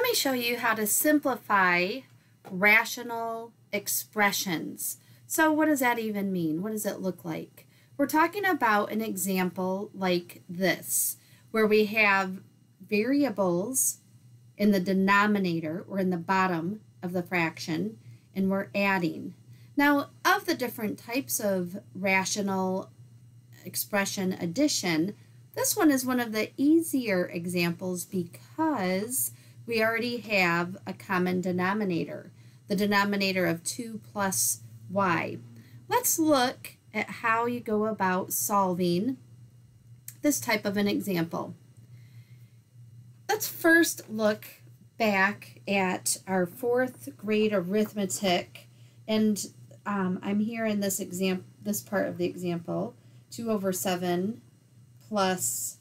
me show you how to simplify rational expressions. So what does that even mean? What does it look like? We're talking about an example like this, where we have variables in the denominator or in the bottom of the fraction, and we're adding. Now, of the different types of rational expression addition, this one is one of the easier examples because we already have a common denominator, the denominator of 2 plus y. Let's look at how you go about solving this type of an example. Let's first look back at our 4th grade arithmetic, and I'm here in this part of the example, 2 over 7 plus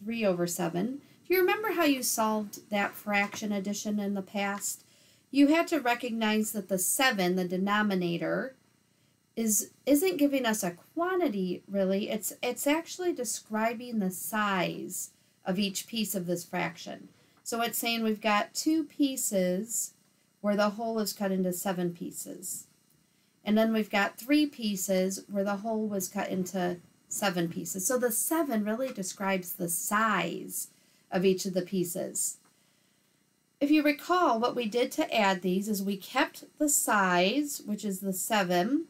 3 over 7. Do you remember how you solved that fraction addition in the past? You had to recognize that the 7, the denominator, isn't giving us a quantity really. It's actually describing the size of each piece of this fraction. So it's saying we've got 2 pieces where the whole is cut into 7 pieces. And then we've got 3 pieces where the whole was cut into 7 pieces. So the 7 really describes the size of each of the pieces. If you recall, what we did to add these is we kept the size, which is the 7,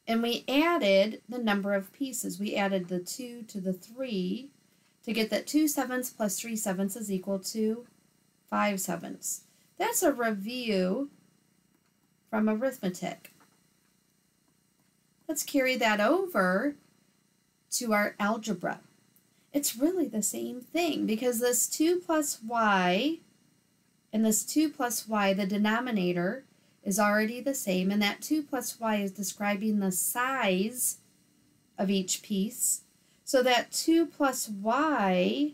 and we added the number of pieces. We added the 2 to the 3 to get that 2 sevenths plus 3 sevenths is equal to 5 sevenths. That's a review from arithmetic. Let's carry that over to our algebra. It's really the same thing because this 2 plus y and this 2 plus y, the denominator, is already the same, and that 2 plus y is describing the size of each piece. So that 2 plus y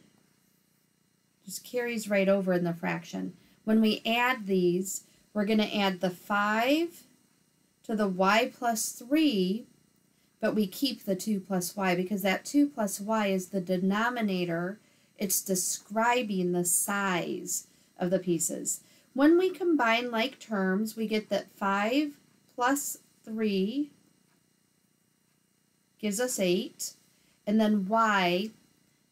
just carries right over in the fraction. When we add these, we're going to add the 5 to the y plus 3, but we keep the 2 plus y because that 2 plus y is the denominator. It's describing the size of the pieces. When we combine like terms, we get that 5 plus 3 gives us 8, and then y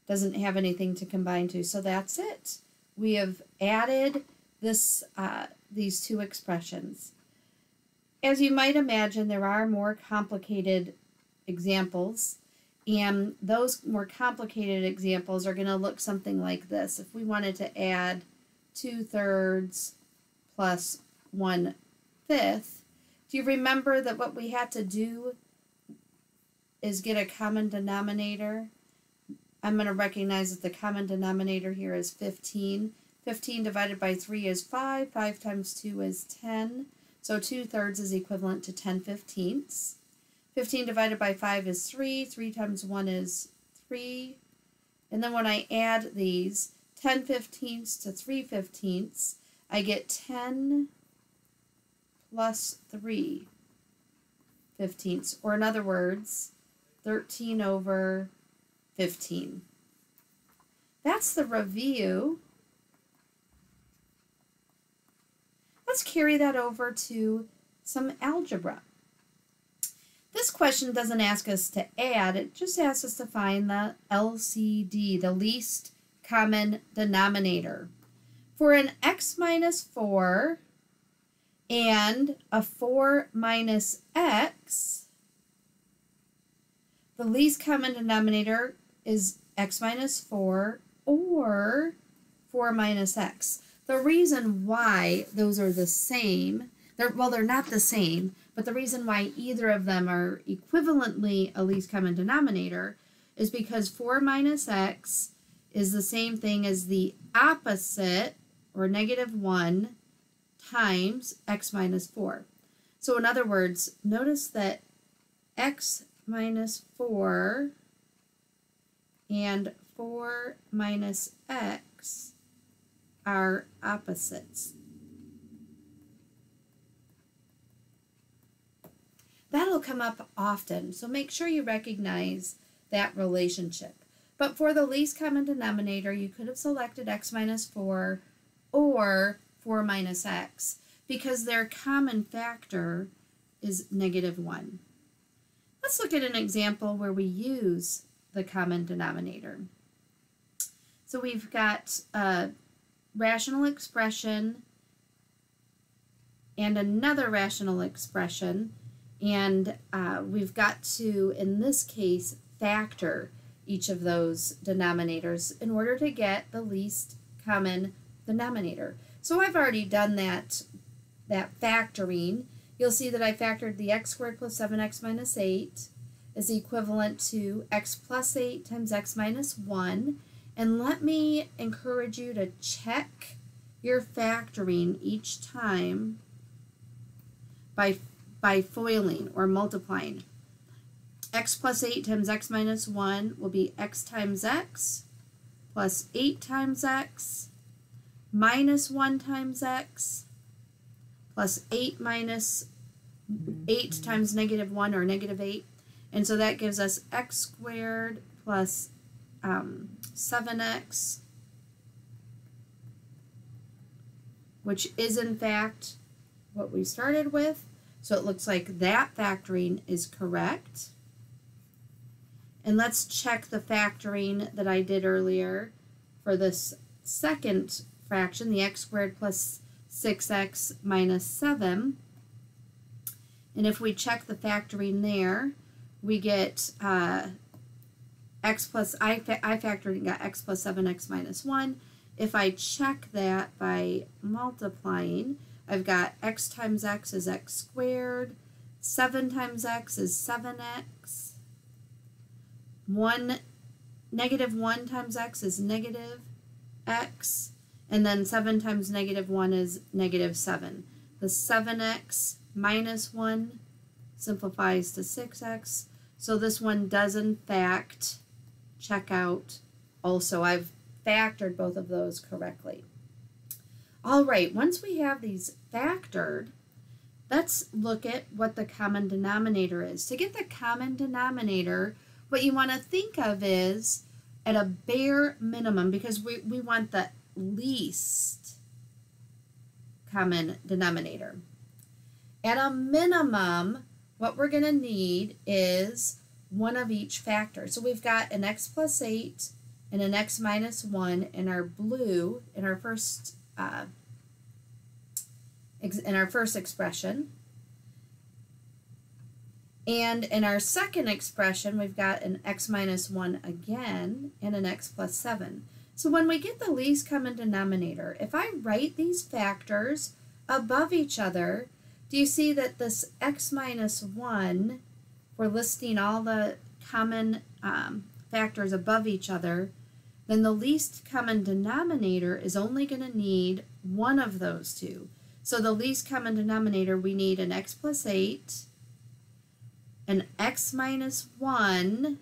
doesn't have anything to combine to, so that's it. We have added this these 2 expressions. As you might imagine, there are more complicated examples, and those more complicated examples are going to look something like this. If we wanted to add 2/3 plus 1/5, do you remember that what we had to do is get a common denominator? I'm going to recognize that the common denominator here is 15. 15 divided by 3 is 5. 5 times 2 is 10. So 2/3 is equivalent to 10/15. 15 divided by 5 is 3. 3 times 1 is 3. And then when I add these, 10/15 to 3/15, I get 10 plus 3/15, or in other words, 13 over 15. That's the review. Let's carry that over to some algebra. This question doesn't ask us to add, it just asks us to find the LCD, the least common denominator. For an x minus 4 and a 4 minus x, the least common denominator is x minus 4 or 4 minus x. The reason why those are the same, they're not the same, but the reason why either of them are equivalently a least common denominator is because 4 minus x is the same thing as the opposite, or -1, times x minus 4. So in other words, notice that x minus 4 and 4 minus x are opposites. That'll come up often, so make sure you recognize that relationship. But for the least common denominator, you could have selected x minus 4 or 4 minus x, because their common factor is -1. Let's look at an example where we use the common denominator. So we've got a rational expression and another rational expression, and we've got to, in this case, factor each of those denominators in order to get the least common denominator. So I've already done that factoring. You'll see that I factored the x squared plus 7x minus 8 is equivalent to x plus 8 times x minus 1. And let me encourage you to check your factoring each time by foiling or multiplying. X plus 8 times x minus 1 will be x times x plus 8 times x minus 1 times x plus 8 minus 8 times -1 or -8. And so that gives us x squared plus 7x, which is in fact what we started with. So it looks like that factoring is correct. And let's check the factoring that I did earlier for this second fraction, the x squared plus 6x minus 7. And if we check the factoring there, we get x plus, I factored and got x plus 7x minus 1. If I check that by multiplying, I've got x times x is x squared, 7 times x is 7x, -1 times x is negative x, and then 7 times -1 is -7. The 7x minus 1 simplifies to 6x, so this one does in fact check out also. I've factored both of those correctly. All right, once we have these factored, let's look at what the common denominator is. To get the common denominator, what you want to think of is at a bare minimum, because we want the least common denominator. At a minimum, what we're going to need is one of each factor. So we've got an x plus 8 and an x minus 1 in our blue, in our first expression. And in our second expression, we've got an x minus 1 again and an x plus 7. So when we get the least common denominator, if I write these factors above each other, do you see that this x minus 1, we're listing all the common factors above each other, then the least common denominator is only going to need one of those two. So the least common denominator, we need an x plus 8, an x minus 1,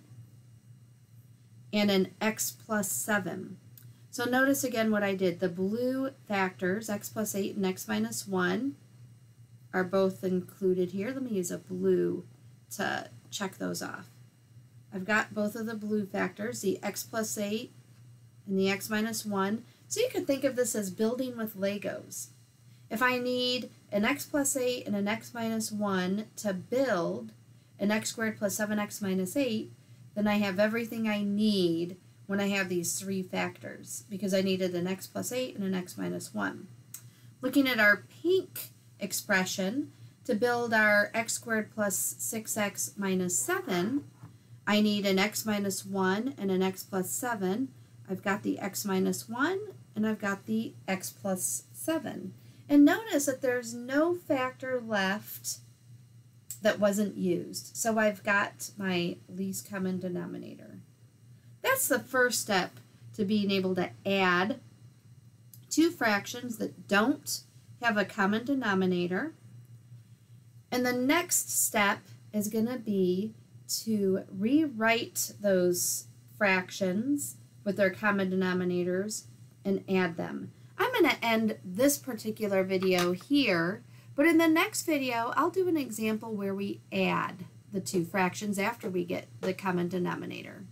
and an x plus 7. So notice again what I did. The blue factors, x plus 8 and x minus 1, are both included here. Let me use a blue to check those off. I've got both of the blue factors, the x plus 8 and the x minus 1. So you could think of this as building with Legos. If I need an x plus 8 and an x minus 1 to build an x squared plus 7x minus 8, then I have everything I need when I have these three factors, because I needed an x plus 8 and an x minus 1. Looking at our pink expression, to build our x squared plus 6x minus 7, I need an x minus 1 and an x plus 7. I've got the x minus 1 and I've got the x plus 7. And notice that there's no factor left that wasn't used. So I've got my least common denominator. That's the first step to being able to add two fractions that don't have a common denominator. And the next step is going to be to rewrite those fractions with their common denominators and add them. I'm going to end this particular video here, but in the next video I'll do an example where we add the two fractions after we get the common denominator.